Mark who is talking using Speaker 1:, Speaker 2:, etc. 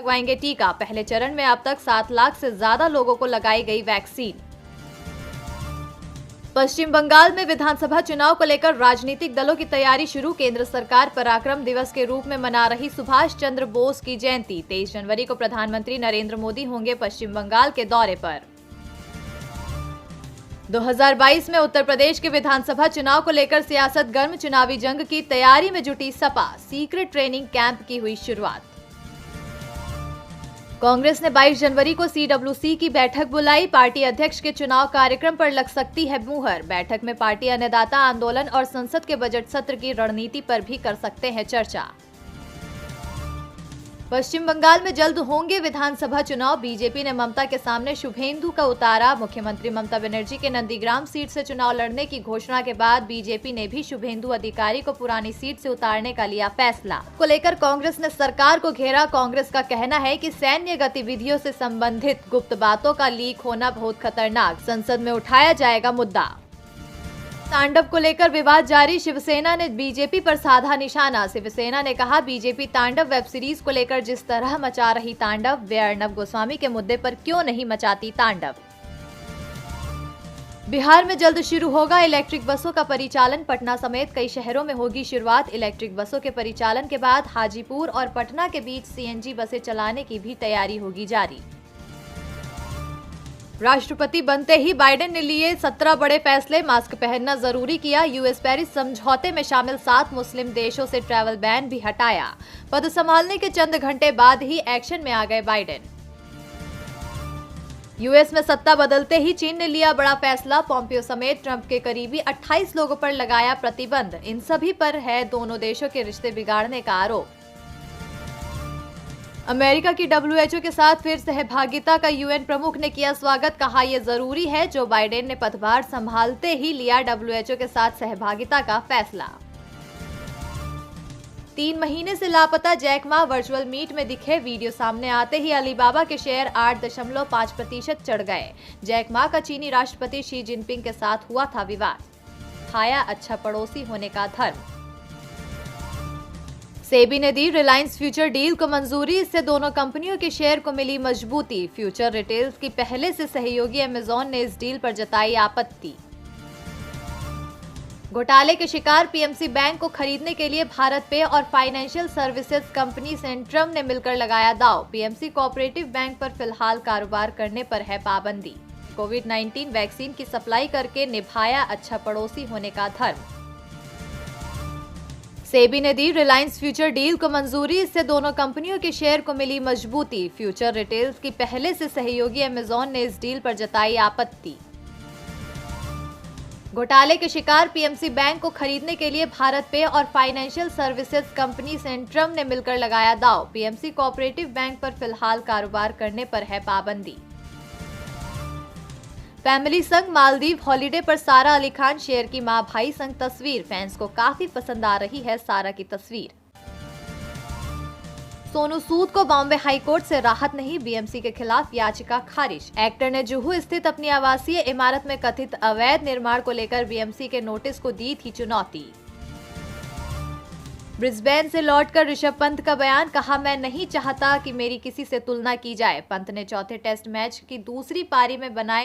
Speaker 1: लगवाएंगे टीका। पहले चरण में अब तक 7 लाख से ज्यादा लोगों को लगाई गई वैक्सीन। पश्चिम बंगाल में विधानसभा चुनाव को लेकर राजनीतिक दलों की तैयारी शुरू। केंद्र सरकार पराक्रम दिवस के रूप में मना रही सुभाष चंद्र बोस की जयंती। 23 जनवरी को प्रधानमंत्री नरेंद्र मोदी होंगे पश्चिम बंगाल के दौरे पर। 2022 में उत्तर प्रदेश के विधानसभा चुनाव को लेकर सियासत गर्म। चुनावी जंग की तैयारी में जुटी सपा। सीक्रेट ट्रेनिंग कैंप की हुई शुरुआत। कांग्रेस ने 22 जनवरी को CWC की बैठक बुलाई। पार्टी अध्यक्ष के चुनाव कार्यक्रम पर लग सकती है मुहर। बैठक में पार्टी अन्नदाता आंदोलन और संसद के बजट सत्र की रणनीति पर भी कर सकते हैं चर्चा। पश्चिम बंगाल में जल्द होंगे विधानसभा चुनाव। बीजेपी ने ममता के सामने शुभेंदु का उतारा। मुख्यमंत्री ममता बनर्जी के नंदीग्राम सीट से चुनाव लड़ने की घोषणा के बाद बीजेपी ने भी शुभेंदु अधिकारी को पुरानी सीट से उतारने का लिया फैसला। को लेकर कांग्रेस ने सरकार को घेरा। कांग्रेस का कहना है कि सैन्य गतिविधियों से संबंधित गुप्त बातों का लीक होना बहुत खतरनाक। संसद में उठाया जाएगा मुद्दा। तांडव को लेकर विवाद जारी। शिवसेना ने बीजेपी पर साधा निशाना। शिवसेना ने कहा, बीजेपी तांडव वेब सीरीज को लेकर जिस तरह मचा रही तांडव, वे अर्नब गोस्वामी के मुद्दे पर क्यों नहीं मचाती तांडव। बिहार में जल्द शुरू होगा इलेक्ट्रिक बसों का परिचालन। पटना समेत कई शहरों में होगी शुरुआत। इलेक्ट्रिक बसों के परिचालन के बाद हाजीपुर और पटना के बीच CNG बसें चलाने की भी तैयारी होगी जारी। राष्ट्रपति बनते ही बाइडेन ने लिए 17 बड़े फैसले। मास्क पहनना जरूरी किया। US पेरिस समझौते में शामिल 7 मुस्लिम देशों से ट्रैवल बैन भी हटाया। पद संभालने के चंद घंटे बाद ही एक्शन में आ गए बाइडेन। US में सत्ता बदलते ही चीन ने लिया बड़ा फैसला। पोम्पियो समेत ट्रंप के करीबी 28 लोगों पर लगाया प्रतिबंध। इन सभी पर है दोनों देशों के रिश्ते बिगाड़ने का आरोप। अमेरिका की WHO के साथ फिर सहभागिता का UN प्रमुख ने किया स्वागत। कहा, यह जरूरी है। जो बाइडेन ने पदभार संभालते ही लिया WHO के साथ सहभागिता का फैसला। 3 महीने से लापता जैक मा वर्चुअल मीट में दिखे। वीडियो सामने आते ही अलीबाबा के शेयर 8.5% चढ़ गए। जैक मा का चीनी राष्ट्रपति शी जिनपिंग के साथ हुआ था विवाद। खाया अच्छा पड़ोसी होने का धर्म। सेबी ने दी रिलायंस फ्यूचर डील को मंजूरी। इससे दोनों कंपनियों के शेयर को मिली मजबूती। फ्यूचर रिटेल्स की पहले से सहयोगी अमेजॉन ने इस डील पर जताई आपत्ति। घोटाले के शिकार PMC बैंक को खरीदने के लिए भारत पे और फाइनेंशियल सर्विसेज कंपनी सेंट्रम ने मिलकर लगाया दांव। PMC कोऑपरेटिव बैंक पर फिलहाल कारोबार करने पर है पाबंदी। कोविड-19 वैक्सीन की सप्लाई करके निभाया अच्छा पड़ोसी होने का धर्म। सेबी ने दी रिलायंस फ्यूचर डील को मंजूरी। इससे दोनों कंपनियों के शेयर को मिली मजबूती। फ्यूचर रिटेल्स की पहले से सहयोगी अमेजॉन ने इस डील पर जताई आपत्ति। घोटाले के शिकार PMC बैंक को खरीदने के लिए भारत पे और फाइनेंशियल सर्विसेज कंपनी सेंट्रम ने मिलकर लगाया दांव। PMC कोऑपरेटिव बैंक पर फिलहाल कारोबार करने पर है पाबंदी। फैमिली संग मालदीव हॉलिडे पर सारा अली खान। शेर की मां भाई संग तस्वीर। फैंस को काफी पसंद आ रही है सारा की तस्वीर। सोनू सूद को बॉम्बे हाईकोर्ट से राहत नहीं। BMC के खिलाफ याचिका खारिज। एक्टर ने जुहू स्थित अपनी आवासीय इमारत में कथित अवैध निर्माण को लेकर BMC के नोटिस को दी थी चुनौती। ब्रिस्बेन से लौटकर ऋषभ पंत का बयान। कहा, मैं नहीं चाहता कि मेरी किसी से तुलना की जाए। पंत ने चौथे टेस्ट मैच की दूसरी पारी में बनाए